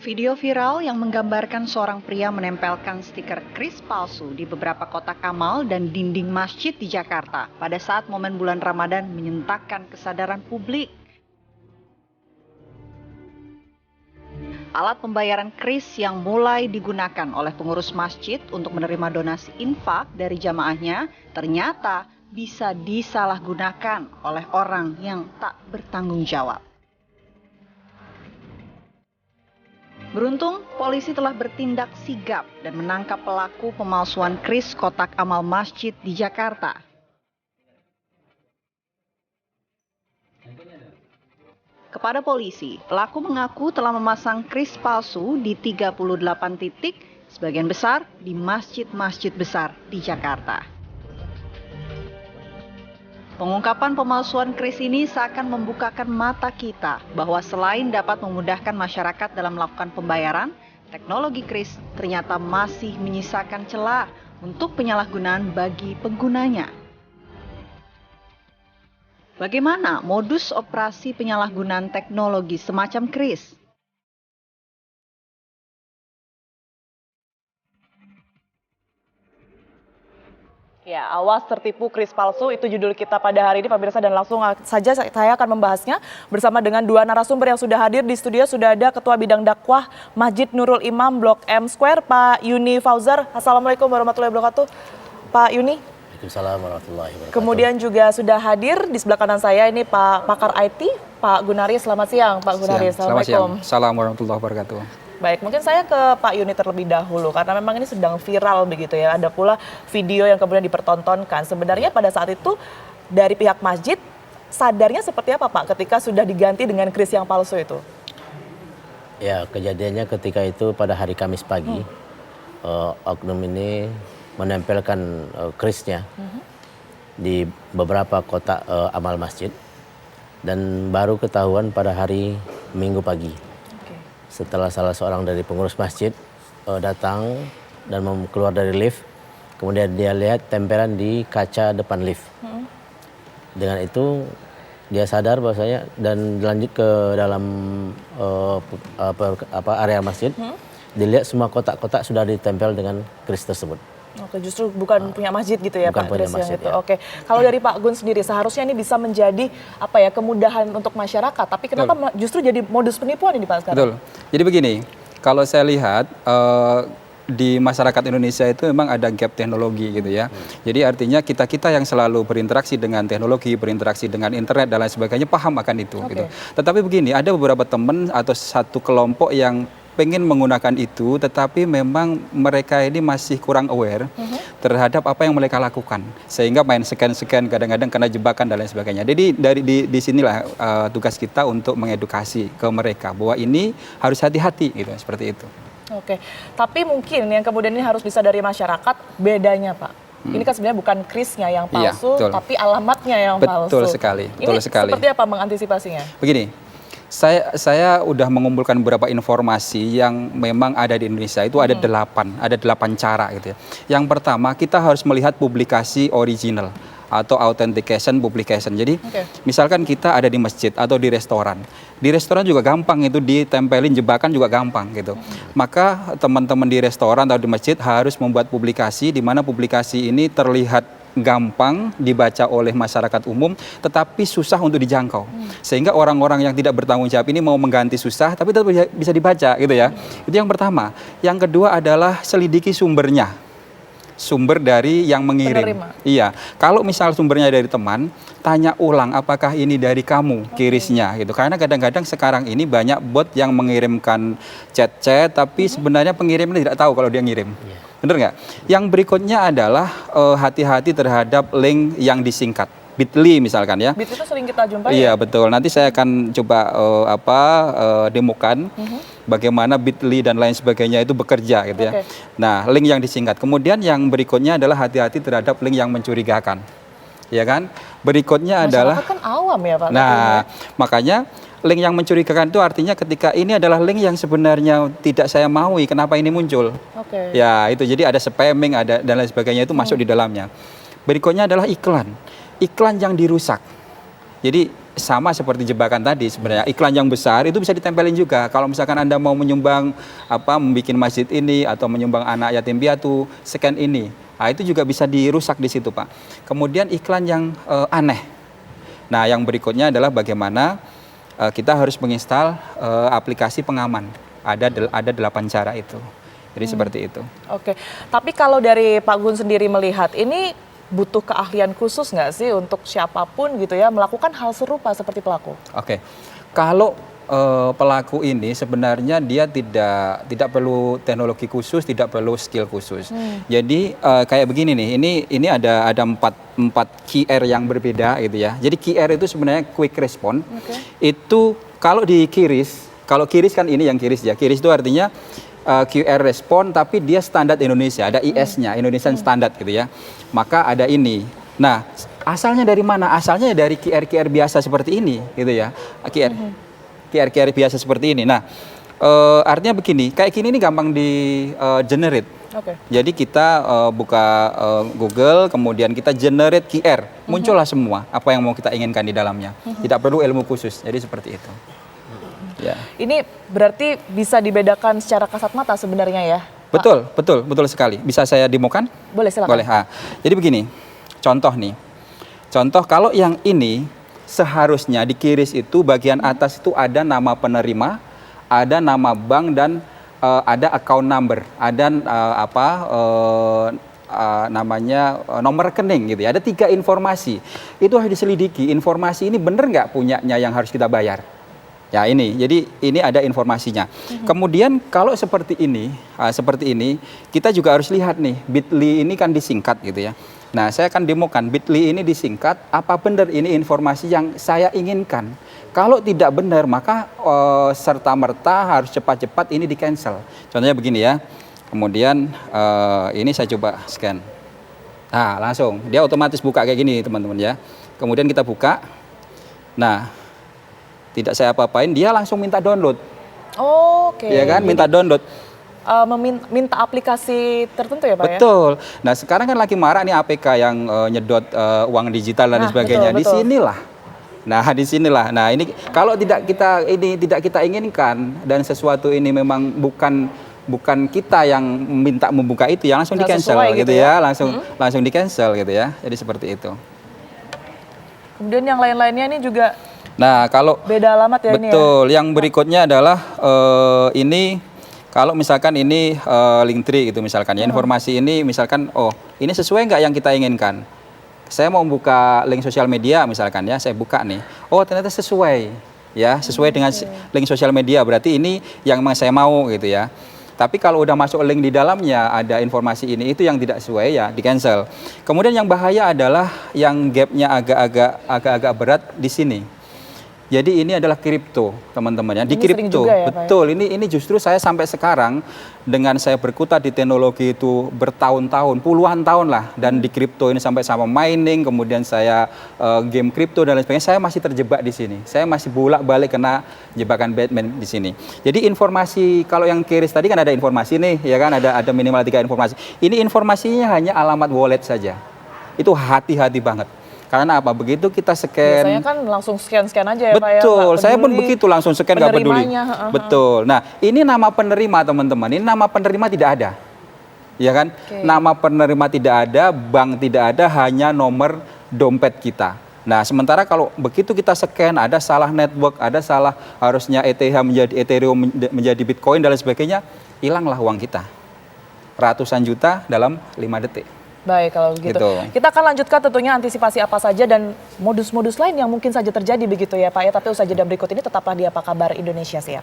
Video viral yang menggambarkan seorang pria menempelkan stiker kris palsu di beberapa kotak amal dan dinding masjid di Jakarta pada saat momen bulan Ramadan menyentakkan kesadaran publik. Alat pembayaran kris yang mulai digunakan oleh pengurus masjid untuk menerima donasi infak dari jamaahnya ternyata bisa disalahgunakan oleh orang yang tak bertanggung jawab. Beruntung, polisi telah bertindak sigap dan menangkap pelaku pemalsuan kris kotak amal masjid di Jakarta. Kepada polisi, pelaku mengaku telah memasang kris palsu di 38 titik, sebagian besar di masjid-masjid besar di Jakarta. Pengungkapan pemalsuan kris ini seakan membukakan mata kita bahwa selain dapat memudahkan masyarakat dalam melakukan pembayaran, teknologi kris ternyata masih menyisakan celah untuk penyalahgunaan bagi penggunanya. Bagaimana modus operasi penyalahgunaan teknologi semacam kris? Ya, awas tertipu kris palsu, itu judul kita pada hari ini pemirsa, dan langsung saja saya akan membahasnya bersama dengan dua narasumber yang sudah hadir di studio. Sudah ada Ketua Bidang Dakwah Masjid Nurul Imam Blok M Square, Pak Yuni Fauzar. Assalamualaikum warahmatullahi wabarakatuh, Pak Yuni. Waalaikumsalam warahmatullahi wabarakatuh. Kemudian juga sudah hadir di sebelah kanan saya ini Pak Pakar IT, Pak Gunari. Selamat siang, Pak Gunari. Assalamualaikum. Assalamualaikum warahmatullahi wabarakatuh. Baik, mungkin saya ke Pak Yuni terlebih dahulu karena memang ini sedang viral begitu ya. Ada pula video yang kemudian dipertontonkan. Sebenarnya pada saat itu dari pihak masjid sadarnya seperti apa Pak ketika sudah diganti dengan kris yang palsu itu? Ya, kejadiannya ketika itu pada hari Kamis pagi, oknum ini menempelkan krisnya di beberapa kotak amal masjid, dan baru ketahuan pada hari Minggu pagi. Setelah salah seorang dari pengurus masjid datang dan keluar dari lift, kemudian dia lihat tempelan di kaca depan lift. Dengan itu dia sadar bahwasanya dan lanjut ke dalam area masjid, dilihat semua kotak-kotak sudah ditempel dengan kris tersebut. Oke, justru bukan punya masjid gitu ya bukan Pak punya Kris masjid, gitu. ya. Oke, kalau dari Pak Gun sendiri seharusnya ini bisa menjadi apa ya, kemudahan untuk masyarakat. Tapi kenapa justru jadi modus penipuan ini Pak sekarang? Betul. Jadi begini, kalau saya lihat di masyarakat Indonesia itu memang ada gap teknologi gitu ya. Jadi artinya kita yang selalu berinteraksi dengan teknologi, berinteraksi dengan internet dan lain sebagainya paham akan itu. Gitu. Tetapi begini, ada beberapa teman atau satu kelompok yang pengen menggunakan itu, tetapi memang mereka ini masih kurang aware terhadap apa yang mereka lakukan, sehingga main scan-scan, kadang-kadang kena jebakan dan lain sebagainya. Jadi di sinilah tugas kita untuk mengedukasi ke mereka bahwa ini harus hati-hati gitu, seperti itu. Oke, tapi mungkin yang kemudian ini harus bisa dari masyarakat bedanya Pak. Ini kan sebenarnya bukan krisnya yang palsu, tapi alamatnya yang palsu. Betul sekali. Betul sekali. Seperti apa mengantisipasinya? Begini. Saya udah mengumpulkan beberapa informasi yang memang ada di Indonesia. Itu ada delapan cara gitu ya. Yang pertama, kita harus melihat publikasi original atau authentication publication. Jadi misalkan kita ada di masjid atau di restoran. Di restoran juga gampang itu ditempelin jebakan juga gampang gitu. Maka teman-teman di restoran atau di masjid harus membuat publikasi di mana publikasi ini terlihat gampang dibaca oleh masyarakat umum, tetapi susah untuk dijangkau. Sehingga orang-orang yang tidak bertanggung jawab ini mau mengganti susah, tapi tetap bisa dibaca gitu ya. Itu yang pertama. Yang kedua adalah selidiki sumbernya. Sumber dari yang mengirim. Penerima. Iya. Kalau misal sumbernya dari teman, tanya ulang apakah ini dari kamu kirisnya gitu. Karena kadang-kadang sekarang ini banyak bot yang mengirimkan chat-chat, tapi sebenarnya pengirimnya tidak tahu kalau dia ngirim. Bener nggak? Yang berikutnya adalah hati-hati terhadap link yang disingkat. Bit.ly misalkan ya. Bit itu sering kita jumpai. Iya betul. Nanti saya akan coba demokan bagaimana Bit.ly dan lain sebagainya itu bekerja gitu ya. Nah, link yang disingkat. Kemudian yang berikutnya adalah hati-hati terhadap link yang mencurigakan. Ya kan? Berikutnya adalah masyarakat kan awam ya Pak. Nah, makanya link yang mencurigakan itu artinya ketika ini adalah link yang sebenarnya tidak saya maui, kenapa ini muncul? Ya, itu jadi ada spamming, ada dan lain sebagainya itu masuk di dalamnya. Berikutnya adalah iklan. Iklan yang dirusak. Jadi sama seperti jebakan tadi sebenarnya, iklan yang besar itu bisa ditempelin juga. Kalau misalkan Anda mau menyumbang membuat masjid ini atau menyumbang anak yatim piatu, scan ini. Nah, itu juga bisa dirusak di situ, Pak. Kemudian iklan yang aneh. Nah, yang berikutnya adalah bagaimana kita harus menginstal aplikasi pengaman. Ada 8 cara itu. Jadi seperti itu. Oke, tapi kalau dari Pak Gun sendiri melihat, ini butuh keahlian khusus nggak sih untuk siapapun gitu ya melakukan hal serupa seperti pelaku? Oke, kalau pelaku ini sebenarnya dia tidak perlu teknologi khusus, tidak perlu skill khusus. Jadi kayak begini nih, ini ada 4 QR yang berbeda gitu ya. Jadi QR itu sebenarnya quick response. Itu kalau di QRIS, kalau QRIS kan ini yang QRIS ya. QRIS itu artinya QR respon tapi dia standar Indonesia, ada IS-nya, Indonesian Standard gitu ya. Maka ada ini. Nah, asalnya dari mana? Asalnya dari QR biasa seperti ini gitu ya. QR biasa seperti ini. Nah, artinya begini, kayak gini ini gampang di generate. Jadi kita buka Google, kemudian kita generate QR, muncullah semua apa yang mau kita inginkan di dalamnya. Tidak perlu ilmu khusus. Jadi seperti itu. Ya. Ini berarti bisa dibedakan secara kasat mata sebenarnya ya? Betul sekali. Bisa saya demokan? Boleh, silakan. Boleh. Jadi begini, contoh nih. Contoh kalau yang ini seharusnya di QRIS itu bagian atas itu ada nama penerima, ada nama bank dan ada account number, ada namanya nomor rekening gitu ya. Ada 3 informasi. Itu harus diselidiki. Informasi ini benar nggak punyanya yang harus kita bayar? Ya ini, jadi ini ada informasinya. Kemudian kalau seperti ini, kita juga harus lihat nih, Bitly ini kan disingkat gitu ya. Nah, saya akan demokan, Bitly ini disingkat, apa benar ini informasi yang saya inginkan? Kalau tidak benar, maka serta-merta harus cepat-cepat ini di-cancel. Contohnya begini ya, kemudian ini saya coba scan. Nah, langsung, dia otomatis buka kayak gini teman-teman ya. Kemudian kita buka, nah, tidak saya apa-apain, dia langsung minta download. Oke. Ya kan, minta download. Minta aplikasi tertentu ya Pak ya? Betul. Nah sekarang kan lagi marak nih APK yang nyedot uang digital dan sebagainya. Betul. Disinilah. Nah disinilah. Nah ini kalau tidak kita inginkan dan sesuatu ini memang bukan kita yang minta membuka itu, yang langsung di cancel gitu ya, langsung di cancel gitu ya. Jadi seperti itu. Kemudian yang lain-lainnya ini juga. Nah, kalau beda alamat ya. Betul. Ini ya? Yang berikutnya adalah ini kalau misalkan ini Linktree gitu misalkan ya, informasi ini misalkan ini sesuai nggak yang kita inginkan. Saya mau buka link sosial media misalkan ya, saya buka nih. Oh, ternyata sesuai ya, sesuai dengan link sosial media, berarti ini yang memang saya mau gitu ya. Tapi kalau udah masuk link di dalamnya ada informasi ini, itu yang tidak sesuai ya di cancel. Kemudian yang bahaya adalah yang gapnya agak-agak berat di sini. Jadi ini adalah kripto, teman-teman ya. Di kripto, ya, betul. Ini justru saya sampai sekarang dengan saya berkutat di teknologi itu bertahun-tahun, puluhan tahun lah. Dan di kripto ini sampai sama mining, kemudian saya game kripto dan lain sebagainya. Saya masih terjebak di sini. Saya masih bolak-balik kena jebakan Batman di sini. Jadi informasi kalau yang QRIS tadi kan ada informasi nih, ya kan ada minimal 3 informasi. Ini informasinya hanya alamat wallet saja. Itu hati-hati banget. Karena apa? Begitu kita scan. Biasanya kan langsung scan aja ya Pak ya. Betul, saya pun begitu langsung scan nggak peduli. Betul. Nah ini nama penerima teman-teman, ini nama penerima tidak ada. Ya kan? Nama penerima tidak ada, bank tidak ada, hanya nomor dompet kita. Nah sementara kalau begitu kita scan, ada salah network, ada salah harusnya ETH menjadi Ethereum menjadi Bitcoin dan lain sebagainya, hilanglah uang kita. Ratusan juta dalam 5 detik. Baik, kalau begitu. Kita akan lanjutkan tentunya antisipasi apa saja dan modus-modus lain yang mungkin saja terjadi begitu ya Pak ya. Tapi usaha jeda berikut ini tetaplah di Apa Kabar Indonesia Siang.